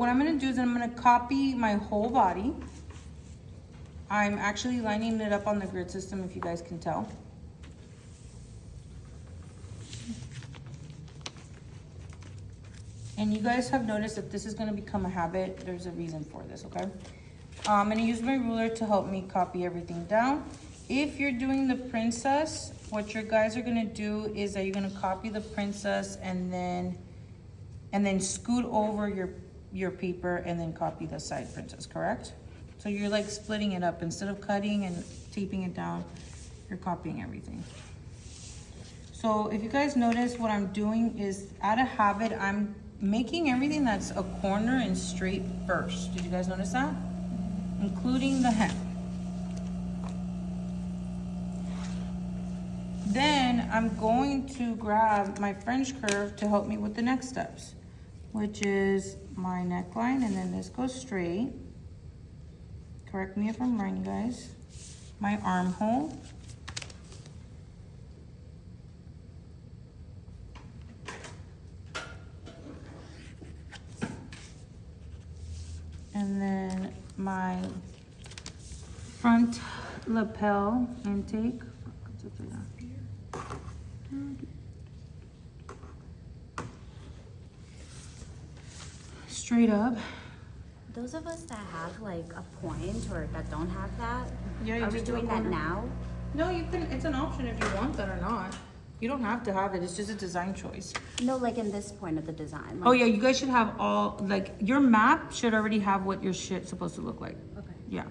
what I'm gonna do is I'm gonna copy my whole body. I'm actually lining it up on the grid system, if you guys can tell. And you guys have noticed that this is gonna become a habit. There's a reason for this, okay? I'm gonna use my ruler to help me copy everything down. If you're doing the princess, what your guys are gonna do is that you're gonna copy the princess and then scoot over your paper and then copy the side princess, correct? So you're like splitting it up. Instead of cutting and taping it down, you're copying everything. So if you guys notice, what I'm doing is, out of habit, I'm making everything that's a corner and straight first. Did you guys notice that? Including the hem. Then I'm going to grab my French curve to help me with the next steps, which is my neckline, and then this goes straight. Correct me if I'm wrong, guys. My armhole. And then my front lapel intake. Straight up. Those of us that have like a point or that don't have that, Yeah, you are we just do a doing that corner. now? No, you can, it's an option if you want that or not. You don't have to have it, it's just a design choice. No, like in this point of the design. Oh yeah, you guys should have all, like, your map should already have what your shit's supposed to look like. Okay. Yeah.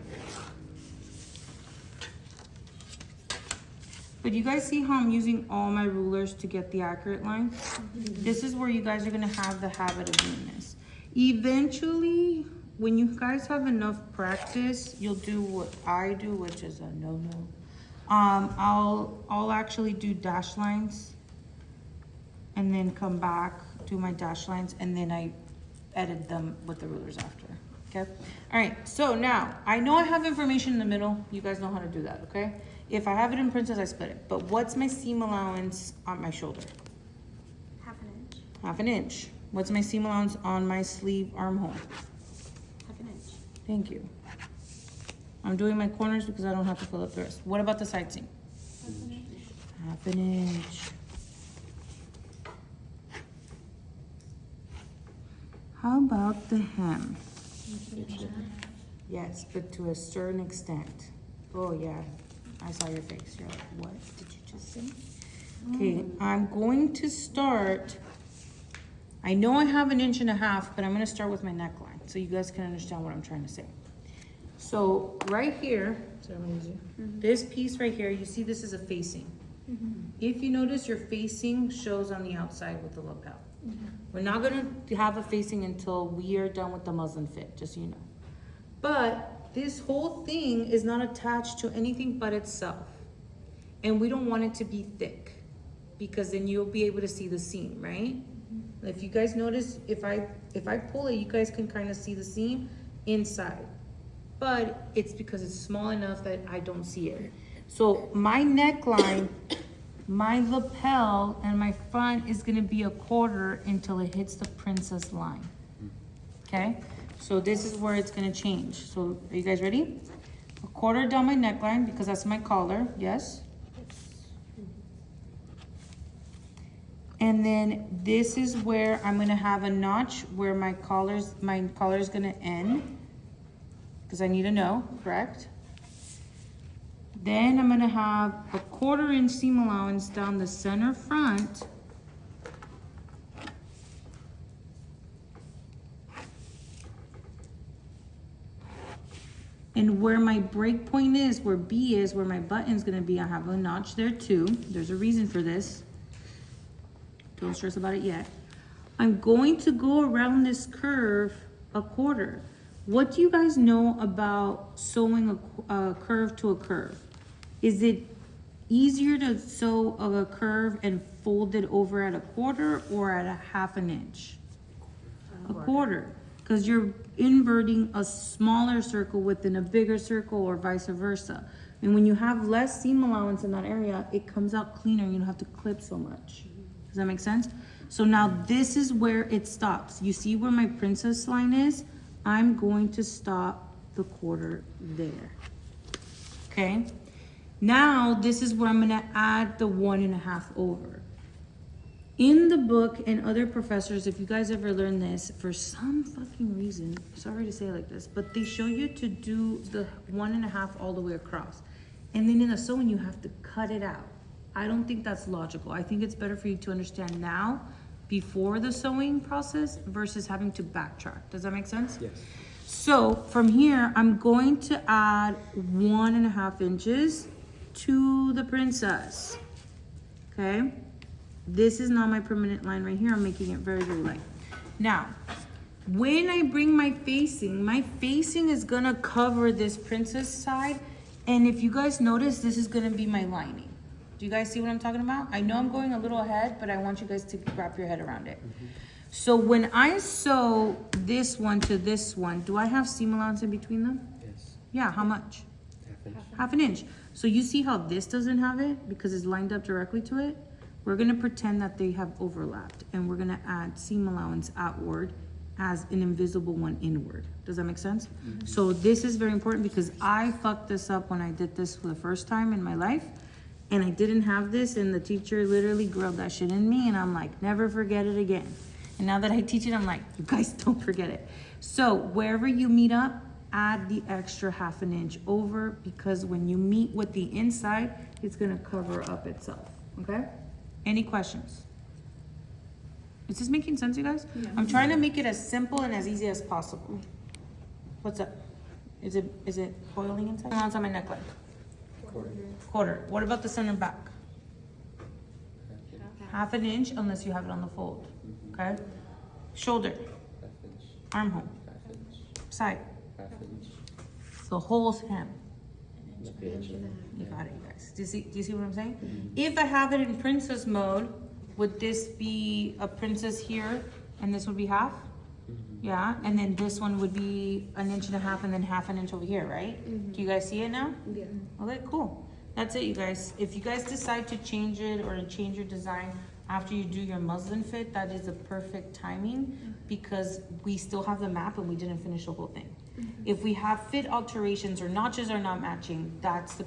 But you guys see how I'm using all my rulers to get the accurate line? This is where you guys are gonna have the habit of doing this. Eventually, when you guys have enough practice, you'll do what I do, which is a no-no. I'll actually do dash lines and then come back, do my dash lines, and then I edit them with the rulers after, okay? All right, so now, I know I have information in the middle. You guys know how to do that, okay? If I have it in princess, I split it. But what's my seam allowance on my shoulder? 1/2 inch. 1/2 inch. What's my seam allowance on my sleeve armhole? 1/2 inch. Thank you. I'm doing my corners because I don't have to fill up the rest. What about the side seam? 1/2 inch. How about the hem? Yes, but to a certain extent. Oh yeah, I saw your face. You're like, what did you just say? Okay, I'm going to start. I know I have 1.5 inches, but I'm gonna start with my neckline so you guys can understand what I'm trying to say. So right here, this piece right here, you see this is a facing. If you notice, your facing shows on the outside with the lapel. We're not gonna have a facing until we are done with the muslin fit, just so you know. But this whole thing is not attached to anything but itself. And we don't want it to be thick because then you'll be able to see the seam, right? If you guys notice, if I pull it, you guys can kind of see the seam inside. But it's because it's small enough that I don't see it. So my neckline, my lapel, and my front is gonna be 1/4 until it hits the princess line. Okay? So this is where it's gonna change. So are you guys ready? 1/4 down my neckline because that's my collar, yes? And then this is where I'm gonna have a notch where my collar is gonna end, because I need to know, correct? Then I'm gonna have 1/4 inch seam allowance down the center front. And where my break point is, where B is, where my button's gonna be, I have a notch there too. There's a reason for this. Don't stress about it yet. I'm going to go around this curve 1/4. What do you guys know about sewing a curve to a curve? Is it easier to sew a curve and fold it over at 1/4 or at 1/2 inch? 1/4, because you're inverting a smaller circle within a bigger circle or vice versa. And when you have less seam allowance in that area, it comes out cleaner. You don't have to clip so much. Does that make sense? So now this is where it stops. You see where my princess line is? I'm going to stop the quarter there. Okay? Now this is where I'm gonna add the 1.5 over. In the book and other professors, if you guys ever learn this, for some fucking reason, sorry to say it like this, but they show you to do the 1.5 all the way across. And then in a sewing, you have to cut it out. I don't think that's logical. I think it's better for you to understand now, before the sewing process, versus having to backtrack. Does that make sense? Yes. So from here, I'm going to add 1.5 inches to the princess. Okay? This is not my permanent line right here. I'm making it very, very light. Now, when I bring my facing is gonna cover this princess side. And if you guys notice, this is gonna be my lining. Do you guys see what I'm talking about? I know I'm going a little ahead, but I want you guys to wrap your head around it. So when I sew this one to this one, do I have seam allowance in between them? Yes. Yeah, how much? Half inch. Half an inch. So you see how this doesn't have it because it's lined up directly to it? We're gonna pretend that they have overlapped and we're gonna add seam allowance outward as an invisible one inward. Does that make sense? So this is very important because I fucked this up when I did this for the first time in my life. And I didn't have this and the teacher literally grilled that shit in me and I'm like, never forget it again. And now that I teach it, I'm like, you guys don't forget it. So wherever you meet up, add the extra 1/2 inch over because when you meet with the inside, it's gonna cover up itself, okay? Any questions? Is this making sense, you guys? Yeah. I'm trying to make it as simple and as easy as possible. What's up? Is it coiling inside? What's on my neckline? Quarter. What about the center back? 1/2 inch unless you have it on the fold, okay? Shoulder, Half inch. armhole, Half inch. side, Half inch. the whole hem. Okay. You got it, you guys. Do you see what I'm saying? If I have it in princess mode, would this be a princess here and this would be half? Yeah, and then this one would be 1.5 inches and then 1/2 inch over here, right? Do you guys see it now? Yeah. Okay, cool. That's it, you guys. If you guys decide to change it or to change your design after you do your muslin fit, that is a perfect timing because we still have the map and we didn't finish the whole thing. If we have fit alterations or notches are not matching, that's the